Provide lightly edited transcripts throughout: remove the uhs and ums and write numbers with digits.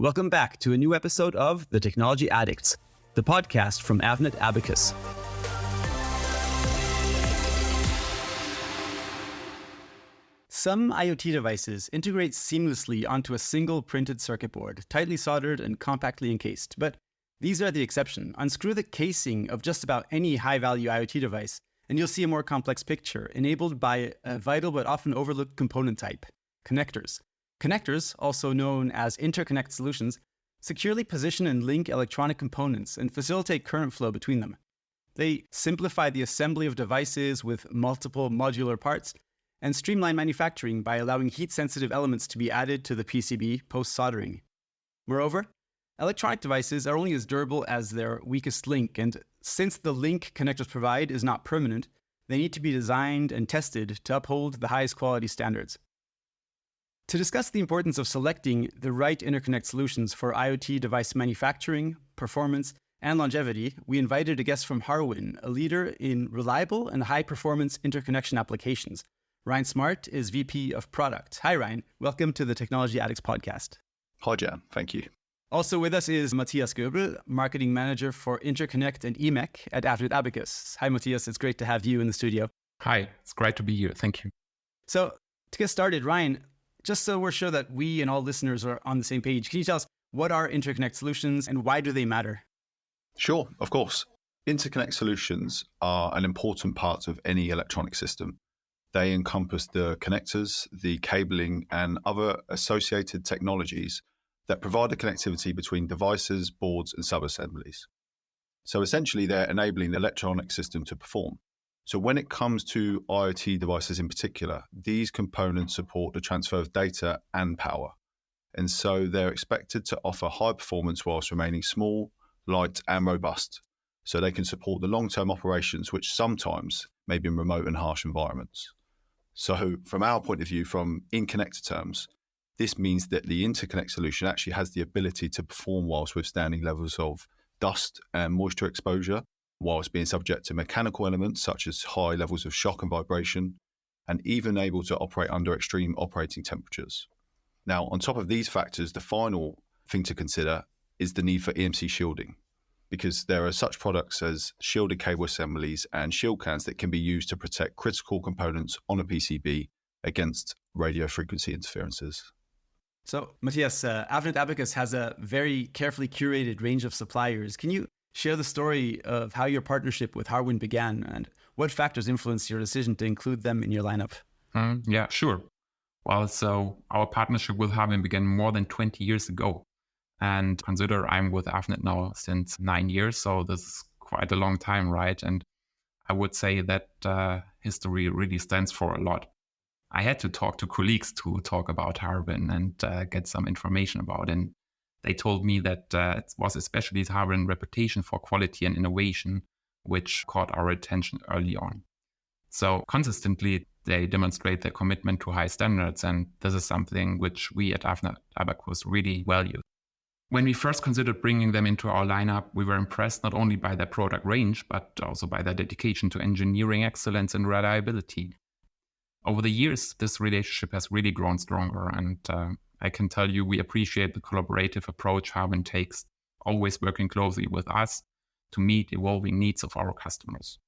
Welcome back to a new episode of The Technology Addicts, the podcast from Avnet Abacus. Some IoT devices integrate seamlessly onto a single printed circuit board, tightly soldered and compactly encased. But these are the exception. Unscrew the casing of just about any high-value IoT device, and you'll see a more complex picture, enabled by a vital but often overlooked component type, connectors. Connectors, also known as Interconnect Solutions, securely position and link electronic components and facilitate current flow between them. They simplify the assembly of devices with multiple modular parts and streamline manufacturing by allowing heat-sensitive elements to be added to the PCB post-soldering. Moreover, electronic devices are only as durable as their weakest link, and since the link connectors provide is not permanent, they need to be designed and tested to uphold the highest quality standards. To discuss the importance of selecting the right interconnect solutions for IoT device manufacturing, performance, and longevity, we invited a guest from Harwin, a leader in reliable and high-performance interconnection applications. Ryan Smart is VP of Product. Hi, Ryan. Welcome to the Technology Addicts podcast. Hi, Jan. Thank you. Also with us is Matthias Goebel, Marketing Manager for Interconnect and EMEC at Avnet Abacus. Hi, Matthias. It's great to have you in the studio. Hi. It's great to be here. Thank you. So, to get started, Ryan, just so we're sure that we and all listeners are on the same page, can you tell us what are interconnect solutions and why do they matter? Sure, of course. Interconnect solutions are an important part of any electronic system. They encompass the connectors, the cabling, and other associated technologies that provide the connectivity between devices, boards, and subassemblies. So essentially, they're enabling the electronic system to perform. So when it comes to IoT devices in particular, these components support the transfer of data and power. And so they're expected to offer high performance whilst remaining small, light, and robust. So they can support the long-term operations, which sometimes may be in remote and harsh environments. So from our point of view, from in-connector terms, this means that the interconnect solution actually has the ability to perform whilst withstanding levels of dust and moisture exposure, whilst being subject to mechanical elements such as high levels of shock and vibration, and even able to operate under extreme operating temperatures. Now, on top of these factors, the final thing to consider is the need for EMC shielding, because there are such products as shielded cable assemblies and shield cans that can be used to protect critical components on a PCB against radio frequency interferences. So, Matthias, Avnet Abacus has a very carefully curated range of suppliers. Can you share the story of how your partnership with Harwin began and what factors influenced your decision to include them in your lineup? Yeah, sure. Well, so our partnership with Harwin began more than 20 years ago. And consider I'm with Avnet now since 9 years, so this is quite a long time, right? And I would say that history really stands for a lot. I had to talk to colleagues to talk about Harwin and get some information about it. And they told me that it was especially Harwin's reputation for quality and innovation, which caught our attention early on. So consistently, they demonstrate their commitment to high standards, and this is something which we at Avnet Abacus really value. When we first considered bringing them into our lineup, we were impressed not only by their product range, but also by their dedication to engineering excellence and reliability. Over the years, this relationship has really grown stronger, and I can tell you we appreciate the collaborative approach Harwin takes, always working closely with us to meet evolving needs of our customers.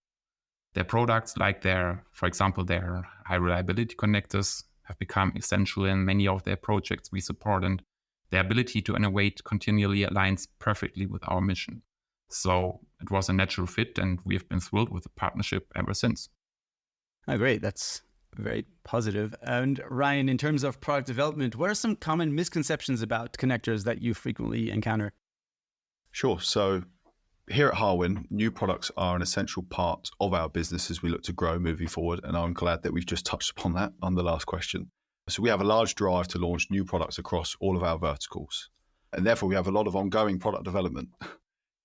Their products, like for example, their high reliability connectors, have become essential in many of their projects we support, and their ability to innovate continually aligns perfectly with our mission. So it was a natural fit, and we have been thrilled with the partnership ever since. Oh, great. That's very positive. And Ryan, in terms of product development, what are some common misconceptions about connectors that you frequently encounter? Sure. So here at Harwin, new products are an essential part of our business as we look to grow moving forward. And I'm glad that we've just touched upon that on the last question. So we have a large drive to launch new products across all of our verticals. And therefore, we have a lot of ongoing product development.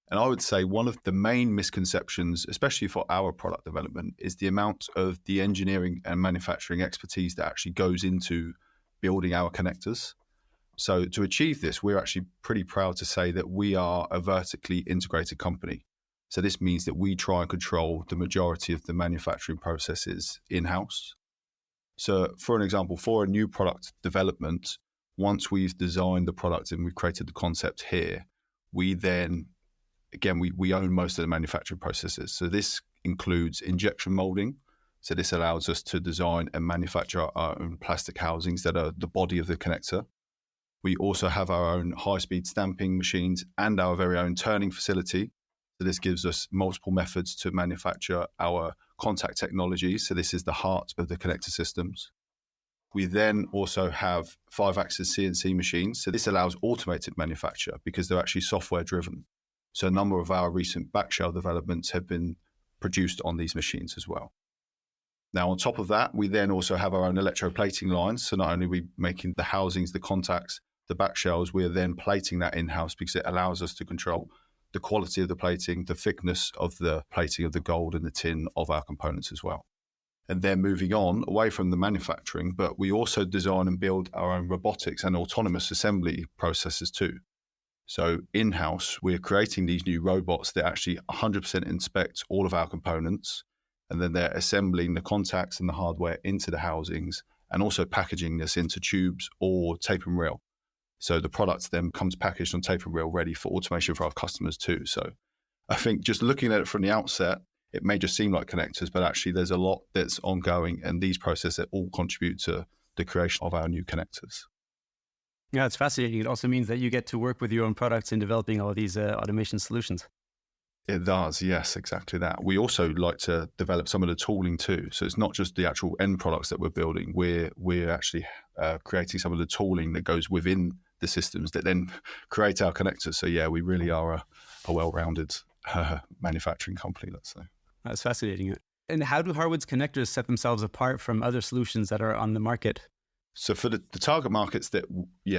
And I would say one of the main misconceptions, especially for our product development, is the amount of the engineering and manufacturing expertise that actually goes into building our connectors. So to achieve this, we're actually pretty proud to say that we are a vertically integrated company. So this means that we try and control the majority of the manufacturing processes in-house. So for an example, for a new product development, once we've designed the product and we've created the concept here, we then, again, we own most of the manufacturing processes. So this includes injection molding. So this allows us to design and manufacture our own plastic housings that are the body of the connector. We also have our own high-speed stamping machines and our very own turning facility. So this gives us multiple methods to manufacture our contact technologies. So this is the heart of the connector systems. We then also have 5-axis CNC machines. So this allows automated manufacture because they're actually software driven. So a number of our recent backshell developments have been produced on these machines as well. Now, on top of that, we then also have our own electroplating lines. So not only are we making the housings, the contacts, the backshells, we're then plating that in-house because it allows us to control the quality of the plating, the thickness of the plating of the gold and the tin of our components as well. And then moving on away from the manufacturing, but we also design and build our own robotics and autonomous assembly processes too. So in-house, we're creating these new robots that actually 100% inspect all of our components, and then they're assembling the contacts and the hardware into the housings and also packaging this into tubes or tape and reel. So the product then comes packaged on tape and reel ready for automation for our customers too. So I think just looking at it from the outset, it may just seem like connectors, but actually there's a lot that's ongoing, and these processes all contribute to the creation of our new connectors. Yeah, it's fascinating. It also means that you get to work with your own products in developing all these automation solutions. It does, yes, exactly that. We also like to develop some of the tooling too. So it's not just the actual end products that we're building. We're actually creating some of the tooling that goes within the systems that then create our connectors. So yeah, we really are a well-rounded manufacturing company, let's say. That's fascinating. And how do Harwood's connectors set themselves apart from other solutions that are on the market? So for the target markets that,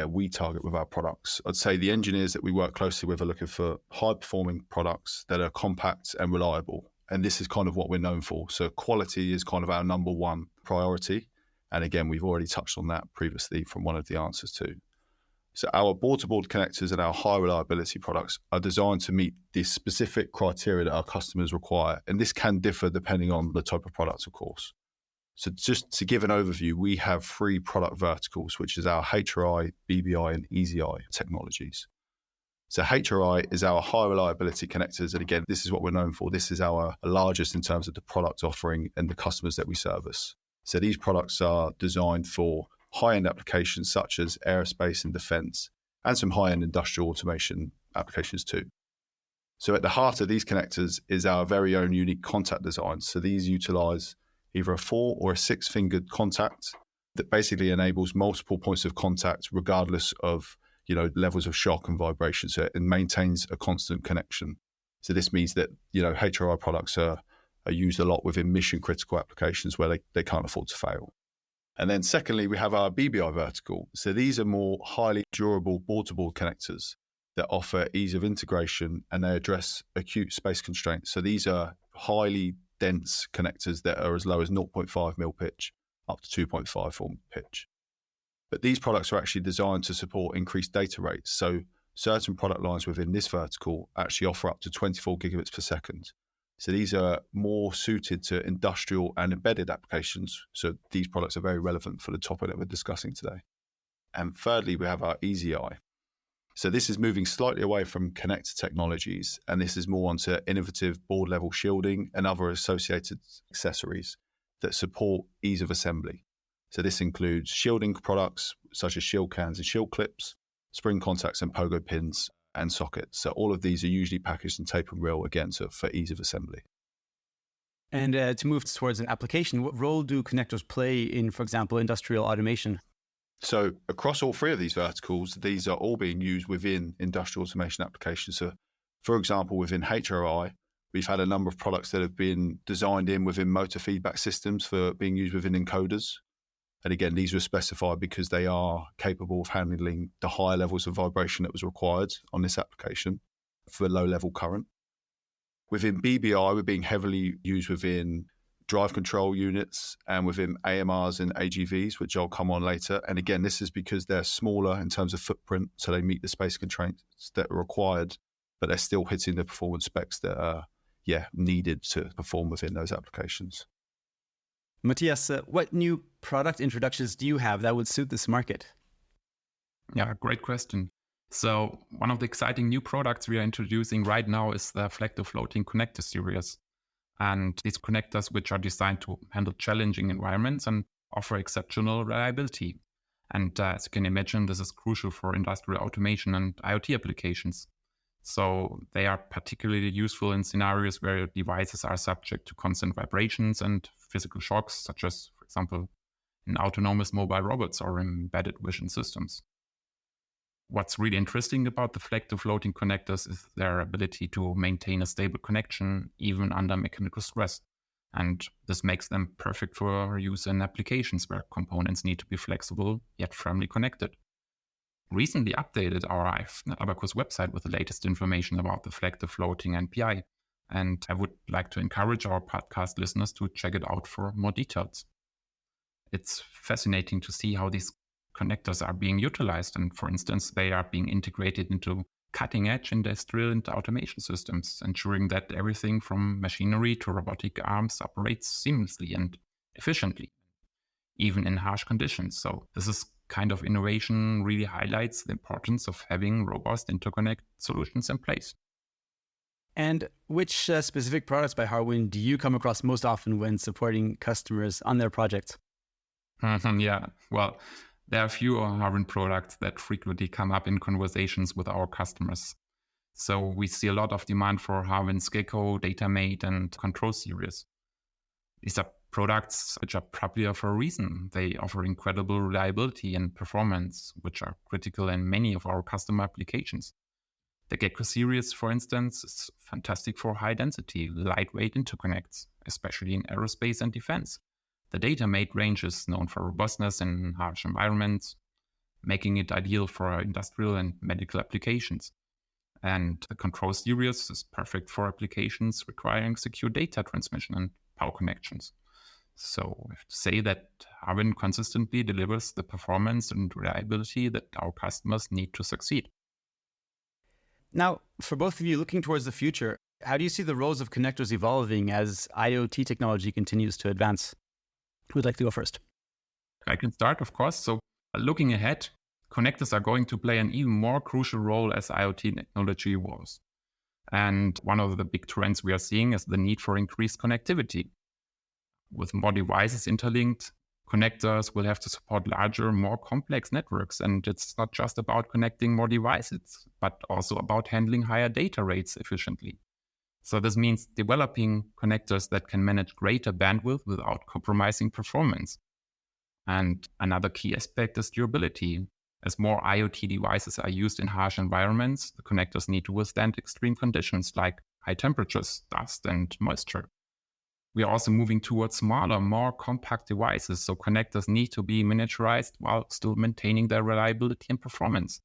we target with our products, I'd say the engineers that we work closely with are looking for high-performing products that are compact and reliable. And this is kind of what we're known for. So quality is kind of our number one priority. And again, we've already touched on that previously from one of the answers too. So our board-to-board connectors and our high reliability products are designed to meet the specific criteria that our customers require. And this can differ depending on the type of product, of course. So just to give an overview, we have 3 product verticals, which is our HRI, BBI, and EZI technologies. So HRI is our high reliability connectors. And again, this is what we're known for. This is our largest in terms of the product offering and the customers that we service. So these products are designed for high-end applications such as aerospace and defense, and some high-end industrial automation applications too. So at the heart of these connectors is our very own unique contact design. So these utilize either a 4 or a 6-fingered contact that basically enables multiple points of contact regardless of, levels of shock and vibration. So it maintains a constant connection. So this means that, HRI products are used a lot within mission critical applications where they can't afford to fail. And then secondly, we have our BBI vertical. So these are more highly durable board-to-board connectors that offer ease of integration, and they address acute space constraints. So these are highly dense connectors that are as low as 0.5 mil pitch up to 2.5 mil pitch. But these products are actually designed to support increased data rates. So certain product lines within this vertical actually offer up to 24 gigabits per second. So these are more suited to industrial and embedded applications. So these products are very relevant for the topic that we're discussing today. And thirdly, we have our EZI. So this is moving slightly away from connector technologies, and this is more onto innovative board level shielding and other associated accessories that support ease of assembly. So this includes shielding products such as shield cans and shield clips, spring contacts and pogo pins and sockets. So all of these are usually packaged in tape and reel, again, so for ease of assembly. And to move towards an application, what role do connectors play in, for example, industrial automation? So across all 3 of these verticals, these are all being used within industrial automation applications. So for example, within HRI, we've had a number of products that have been designed in within motor feedback systems for being used within encoders. And again, these were specified because they are capable of handling the higher levels of vibration that was required on this application for low level current. Within BBI, we're being heavily used within drive control units and within AMRs and AGVs, which I'll come on later. And again, this is because they're smaller in terms of footprint, so they meet the space constraints that are required, but they're still hitting the performance specs that are needed to perform within those applications. Matthias, what new product introductions do you have that would suit this market? Yeah, great question. So one of the exciting new products we are introducing right now is the Flex Floating Connector series. And these connectors, which are designed to handle challenging environments and offer exceptional reliability. And as you can imagine, this is crucial for industrial automation and IoT applications. So they are particularly useful in scenarios where devices are subject to constant vibrations and physical shocks, such as, for example, in autonomous mobile robots or embedded vision systems. What's really interesting about the Flex floating connectors is their ability to maintain a stable connection even under mechanical stress. And this makes them perfect for use in applications where components need to be flexible yet firmly connected. Recently updated our Abacus website with the latest information about the Flex floating NPI. And I would like to encourage our podcast listeners to check it out for more details. It's fascinating to see how these connectors are being utilized. And for instance, they are being integrated into cutting edge industrial and automation systems, ensuring that everything from machinery to robotic arms operates seamlessly and efficiently, even in harsh conditions. So this is kind of innovation really highlights the importance of having robust interconnect solutions in place. And which specific products by Harwin do you come across most often when supporting customers on their projects? Yeah, well, there are a few Harwin products that frequently come up in conversations with our customers. So we see a lot of demand for Harwin's Gecko, DataMate, and Control series. These are products which are popular for a reason. They offer incredible reliability and performance, which are critical in many of our customer applications. The Gecko series, for instance, is fantastic for high-density, lightweight interconnects, especially in aerospace and defense. The DataMate range is known for robustness in harsh environments, making it ideal for industrial and medical applications. And the Control series is perfect for applications requiring secure data transmission and power connections. So I have to say that Harwin consistently delivers the performance and reliability that our customers need to succeed. Now, for both of you looking towards the future, how do you see the roles of connectors evolving as IoT technology continues to advance? Who'd like to go first? I can start, of course. So looking ahead, connectors are going to play an even more crucial role as IoT technology evolves. And one of the big trends we are seeing is the need for increased connectivity. With more devices interlinked, connectors will have to support larger, more complex networks. And it's not just about connecting more devices, but also about handling higher data rates efficiently. So this means developing connectors that can manage greater bandwidth without compromising performance. And another key aspect is durability. As more IoT devices are used in harsh environments, the connectors need to withstand extreme conditions like high temperatures, dust, and moisture. We are also moving towards smaller, more compact devices, so connectors need to be miniaturized while still maintaining their reliability and performance.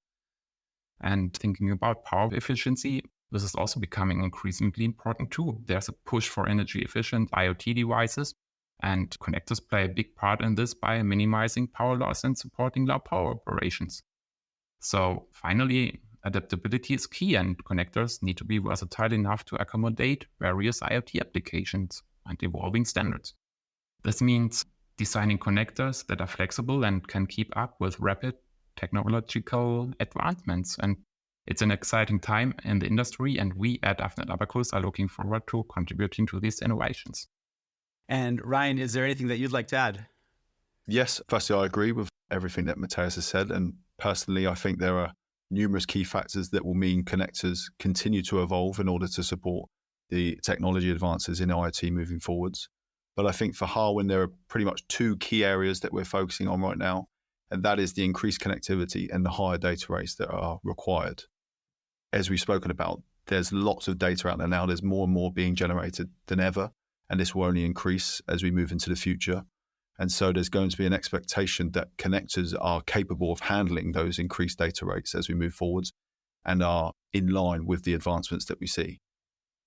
And thinking about power efficiency, this is also becoming increasingly important too. There's a push for energy-efficient IoT devices, and connectors play a big part in this by minimizing power loss and supporting low power operations. So finally, adaptability is key, and connectors need to be versatile enough to accommodate various IoT applications and evolving standards. This means designing connectors that are flexible and can keep up with rapid technological advancements. And it's an exciting time in the industry, and we at Afnet Abacus are looking forward to contributing to these innovations. And Ryan, is there anything that you'd like to add? Yes, firstly, I agree with everything that Matthias has said. And personally, I think there are numerous key factors that will mean connectors continue to evolve in order to support the technology advances in IoT moving forwards. But I think for Harwin, there are pretty much two key areas that we're focusing on right now, and that is the increased connectivity and the higher data rates that are required. As we've spoken about, there's lots of data out there now. There's more and more being generated than ever, and this will only increase as we move into the future. And so there's going to be an expectation that connectors are capable of handling those increased data rates as we move forwards and are in line with the advancements that we see.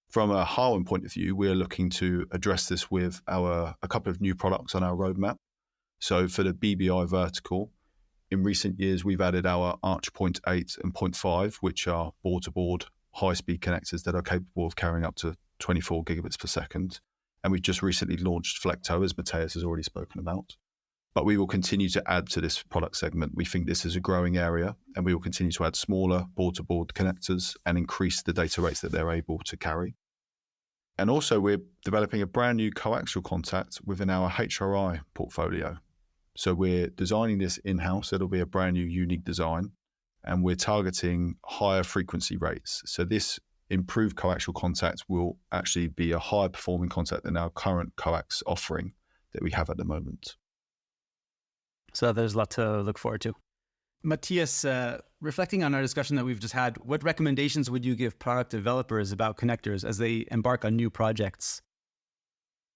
From a Harwin point of view, we're looking to address this with a couple of new products on our roadmap. So for the BBI vertical, in recent years, we've added our Arch 0.8 and 0.5, which are board-to-board high-speed connectors that are capable of carrying up to 24 gigabits per second. And we've just recently launched Flecto, as Matthias has already spoken about. But we will continue to add to this product segment. We think this is a growing area, and we will continue to add smaller board-to-board connectors and increase the data rates that they're able to carry. And also, we're developing a brand new coaxial contact within our HRI portfolio. So we're designing this in-house. It'll be a brand new, unique design, and we're targeting higher frequency rates. So this improved coaxial contact will actually be a higher performing contact than our current coax offering that we have at the moment. So there's a lot to look forward to. Matthias, reflecting on our discussion that we've just had, what recommendations would you give product developers about connectors as they embark on new projects?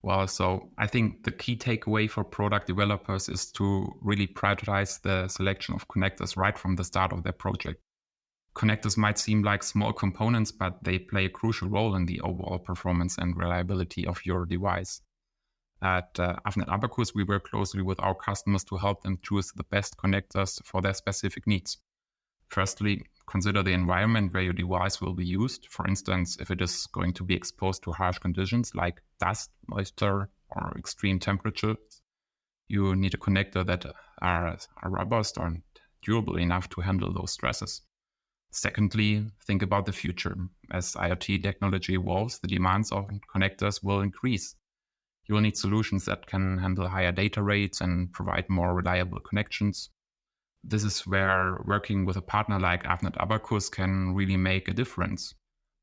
Well, so I think the key takeaway for product developers is to really prioritize the selection of connectors right from the start of their project. Connectors might seem like small components, but they play a crucial role in the overall performance and reliability of your device. At Avnet Abacus, we work closely with our customers to help them choose the best connectors for their specific needs. Firstly, consider the environment where your device will be used. For instance, if it is going to be exposed to harsh conditions like dust, moisture, or extreme temperatures, you need a connector that are robust and durable enough to handle those stresses. Secondly, think about the future. As IoT technology evolves, the demands of connectors will increase. You will need solutions that can handle higher data rates and provide more reliable connections. This is where working with a partner like Avnet Abacus can really make a difference.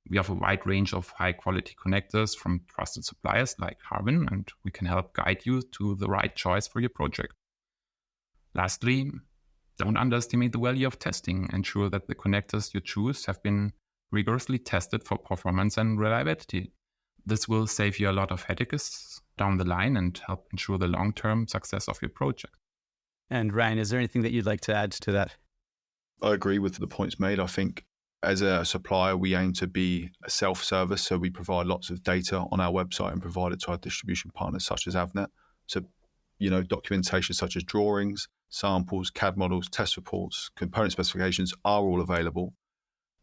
We have a wide range of high-quality connectors from trusted suppliers like Harbin, and we can help guide you to the right choice for your project. Lastly, don't underestimate the value of testing. Ensure that the connectors you choose have been rigorously tested for performance and reliability. This will save you a lot of headaches down the line and help ensure the long-term success of your project. And Ryan, is there anything that you'd like to add to that? I agree with the points made. I think as a supplier, we aim to be a self-service. So we provide lots of data on our website and provide it to our distribution partners such as Avnet. So, documentation such as drawings, samples, CAD models, test reports, component specifications are all available.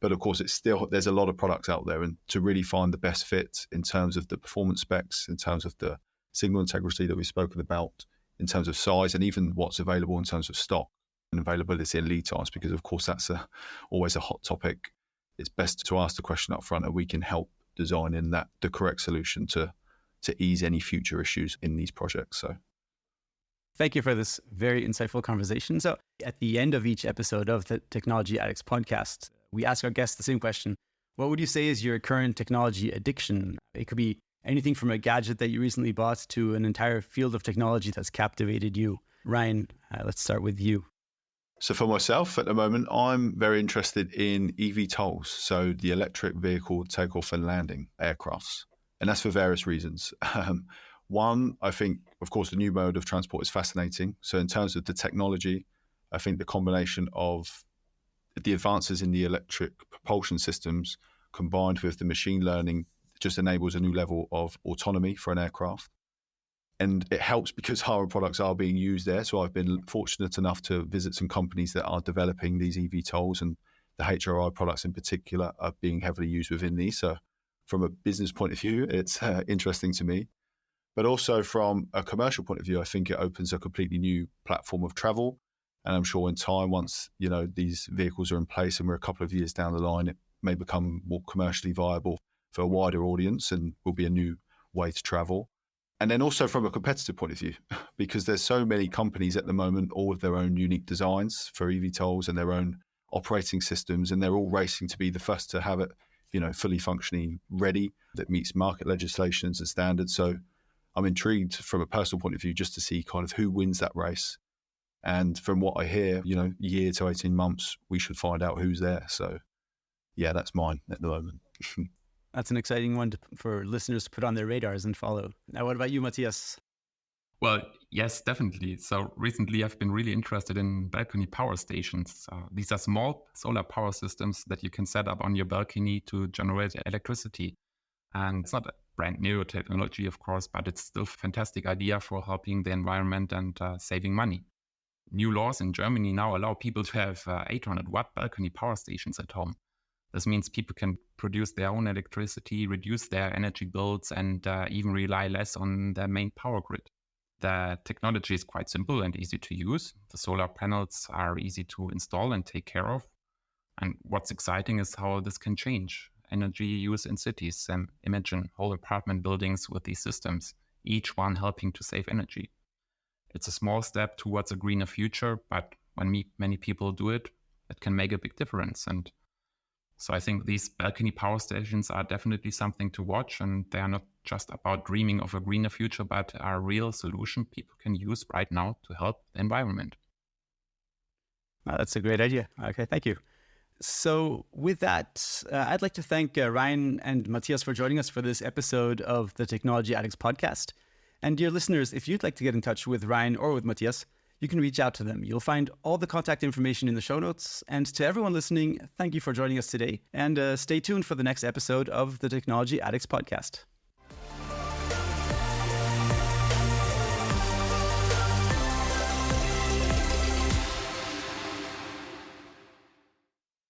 But of course, there's a lot of products out there, and to really find the best fit in terms of the performance specs, in terms of the signal integrity that we've spoken about, in terms of size, and even what's available in terms of stock and availability and lead times, because of course that's always a hot topic. It's best to ask the question up front, and we can help design in the correct solution to ease any future issues in these projects. So, thank you for this very insightful conversation. So at the end of each episode of the Technology Addicts podcast, we ask our guests the same question. What would you say is your current technology addiction? It could be anything from a gadget that you recently bought to an entire field of technology that's captivated you. Ryan, let's start with you. So for myself at the moment, I'm very interested in eVTOLs, so the electric vehicle takeoff and landing aircrafts. And that's for various reasons. One, I think, of course, the new mode of transport is fascinating. So in terms of the technology, I think the combination of the advances in the electric propulsion systems combined with the machine learning just enables a new level of autonomy for an aircraft. And it helps because our products are being used there. So I've been fortunate enough to visit some companies that are developing these eVTOLs, and the HRI products in particular are being heavily used within these. So from a business point of view, it's interesting to me. But also from a commercial point of view, I think it opens a completely new platform of travel. And I'm sure in time, once these vehicles are in place and we're a couple of years down the line, it may become more commercially viable for a wider audience and will be a new way to travel. And then also from a competitive point of view, because there's so many companies at the moment, all with their own unique designs for eVTOLs and their own operating systems, and they're all racing to be the first to have it, fully functioning ready that meets market legislations and standards. So I'm intrigued from a personal point of view just to see kind of who wins that race. And from what I hear, year to 18 months, we should find out who's there. So yeah, that's mine at the moment. That's an exciting one for listeners to put on their radars and follow. Now, what about you, Matthias? Well, yes, definitely. So recently I've been really interested in balcony power stations. These are small solar power systems that you can set up on your balcony to generate electricity. And it's not a brand new technology, of course, but it's still a fantastic idea for helping the environment and saving money. New laws in Germany now allow people to have 800-watt balcony power stations at home. This means people can produce their own electricity, reduce their energy bills, and even rely less on their main power grid. The technology is quite simple and easy to use. The solar panels are easy to install and take care of. And what's exciting is how this can change energy use in cities. And imagine whole apartment buildings with these systems, each one helping to save energy. It's a small step towards a greener future, but when many people do it, it can make a big difference. And so I think these balcony power stations are definitely something to watch, and they are not just about dreaming of a greener future, but are a real solution people can use right now to help the environment. That's a great idea. Okay, thank you. So with that, I'd like to thank Ryan and Matthias for joining us for this episode of the Technology Addicts podcast. And dear listeners, if you'd like to get in touch with Ryan or with Matthias, you can reach out to them. You'll find all the contact information in the show notes. And to everyone listening, thank you for joining us today. And stay tuned for the next episode of the Technology Addicts podcast.